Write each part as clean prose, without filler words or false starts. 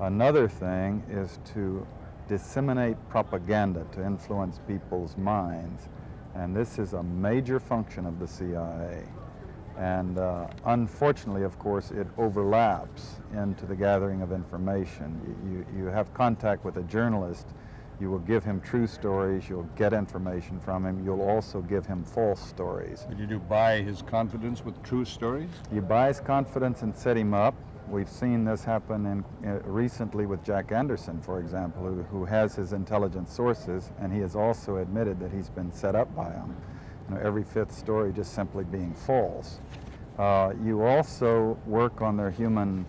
Another thing is to disseminate propaganda to influence people's minds. And this is a major function of the CIA. And unfortunately, of course, it overlaps into the gathering of information. You have contact with a journalist, you will give him true stories, you'll get information from him, you'll also give him false stories. Did you buy his confidence with true stories? You buy his confidence and set him up. We've seen this happen recently with Jack Anderson, for example, who has his intelligence sources, and he has also admitted that he's been set up by them. You know, every fifth story just simply being false. You also work on their human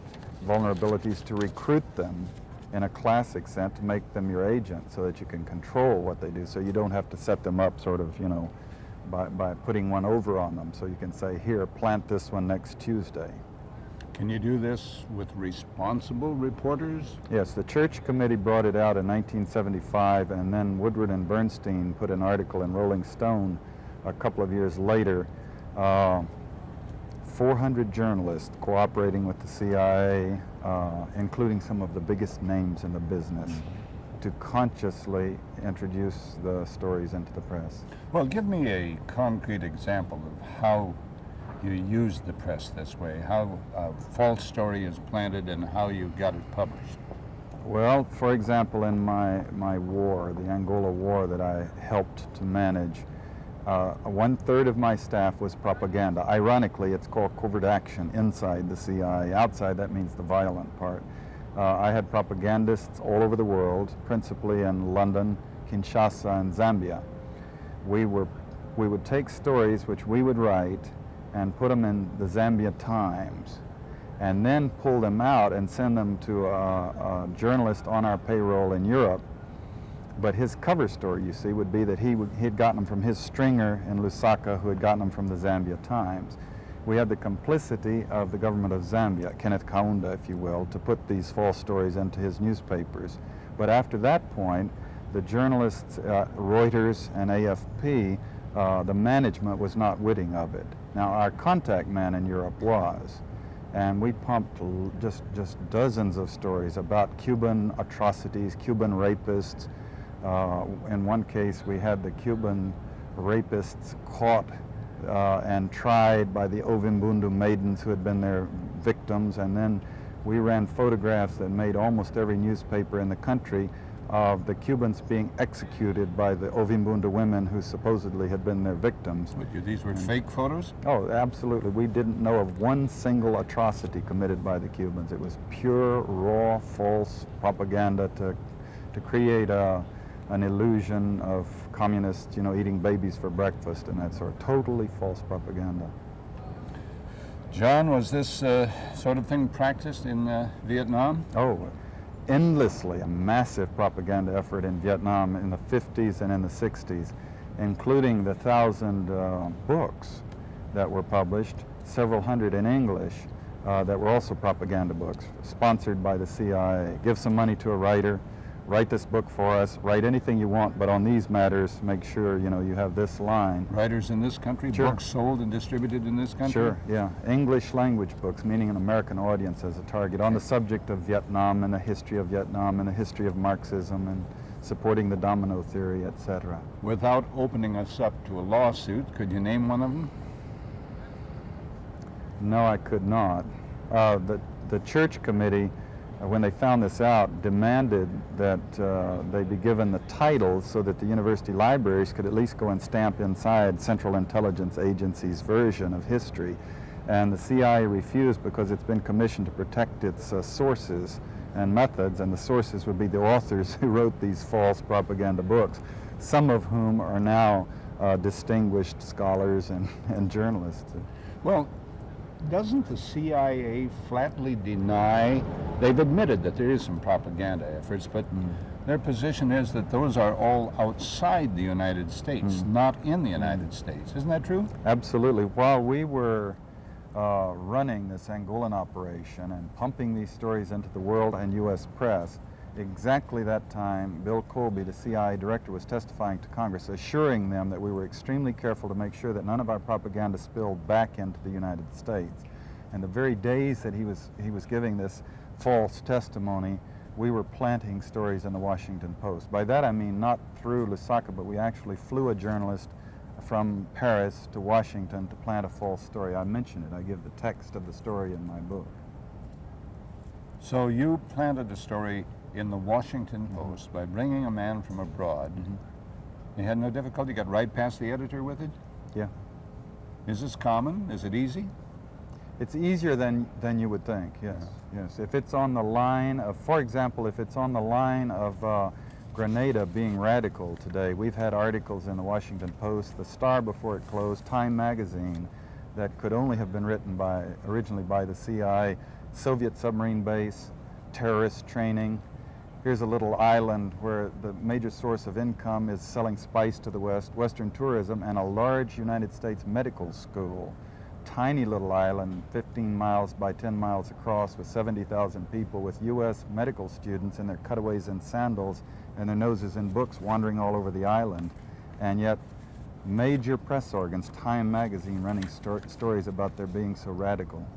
vulnerabilities to recruit them in a classic sense, to make them your agent so that you can control what they do, so you don't have to set them up sort of, you know, by putting one over on them. So you can say, here, plant this one next Tuesday. Can you do this with responsible reporters? Yes, the Church Committee brought it out in 1975, and then Woodward and Bernstein put an article in Rolling Stone a couple of years later. 400 journalists cooperating with the CIA, including some of the biggest names in the business, to consciously introduce the stories into the press. Well, give me a concrete example of how you use the press this way, how a false story is planted and how you got it published. Well, for example, in my war, the Angola War that I helped to manage, 1/3 of my staff was propaganda. Ironically, it's called covert action inside the CIA. Outside, that means the violent part. I had propagandists all over the world, principally in London, Kinshasa, and Zambia. We would take stories which we would write and put them in the Zambia Times, and then pull them out and send them to a journalist on our payroll in Europe. But his cover story, you see, would be that he had gotten them from his stringer in Lusaka, who had gotten them from the Zambia Times. We had the complicity of the government of Zambia, Kenneth Kaunda, if you will, to put these false stories into his newspapers. But after that point, the journalists, Reuters and AFP, the management was not witting of it. Now, our contact man in Europe was, and we pumped just dozens of stories about Cuban atrocities, Cuban rapists. In one case, we had the Cuban rapists caught and tried by the Ovimbundu maidens who had been their victims, and then we ran photographs that made almost every newspaper in the country of the Cubans being executed by the Ovimbundu women who supposedly had been their victims. But these were fake photos? Oh, absolutely. We didn't know of one single atrocity committed by the Cubans. It was pure, raw, false propaganda to create an illusion of communists, you know, eating babies for breakfast and that sort of totally false propaganda. John, was this sort of thing practiced in Vietnam? Oh, endlessly. A massive propaganda effort in Vietnam in the 50s and in the 60s, including the 1,000 books that were published, several hundred in English, that were also propaganda books, sponsored by the CIA. Give some money to a writer, write this book for us, write anything you want, but on these matters, make sure, you know, you have this line. Writers in this country, sure. Books sold and distributed in this country? Sure, yeah. English language books, meaning an American audience as a target, on the subject of Vietnam and the history of Vietnam and the history of Marxism and supporting the domino theory, etc. Without opening us up to a lawsuit, could you name one of them? No, I could not. The Church Committee, when they found this out, demanded that they be given the titles so that the university libraries could at least go and stamp inside Central Intelligence Agency's version of history. And the CIA refused because it's been commissioned to protect its sources and methods, and the sources would be the authors who wrote these false propaganda books, some of whom are now distinguished scholars and journalists. Well, doesn't the CIA flatly deny? They've admitted that there is some propaganda efforts, but their position is that those are all outside the United States, not in the United States. Isn't that true? Absolutely. While we were running this Angolan operation and pumping these stories into the world and U.S. press, exactly that time, Bill Colby, the CIA director, was testifying to Congress, assuring them that we were extremely careful to make sure that none of our propaganda spilled back into the United States. And the very days that he was giving this false testimony, we were planting stories in the Washington Post. By that I mean not through Lusaka, but we actually flew a journalist from Paris to Washington to plant a false story. I mention it. I give the text of the story in my book. So you planted a story in the Washington Post by bringing a man from abroad. You had no difficulty, got right past the editor with it? Yeah. Is this common? Is it easy? It's easier than you would think, yes. Yes. If it's on the line of, for example, if it's on the line of Grenada being radical today, we've had articles in the Washington Post, the Star before it closed, Time magazine, that could only have been written originally by the CIA, Soviet submarine base, terrorist training. Here's a little island where the major source of income is selling spice to the West, Western tourism, and a large United States medical school. Tiny little island, 15 miles by 10 miles across, with 70,000 people, with U.S. medical students in their cutaways and sandals and their noses in books wandering all over the island. And yet, major press organs, Time magazine, running stories about their being so radical.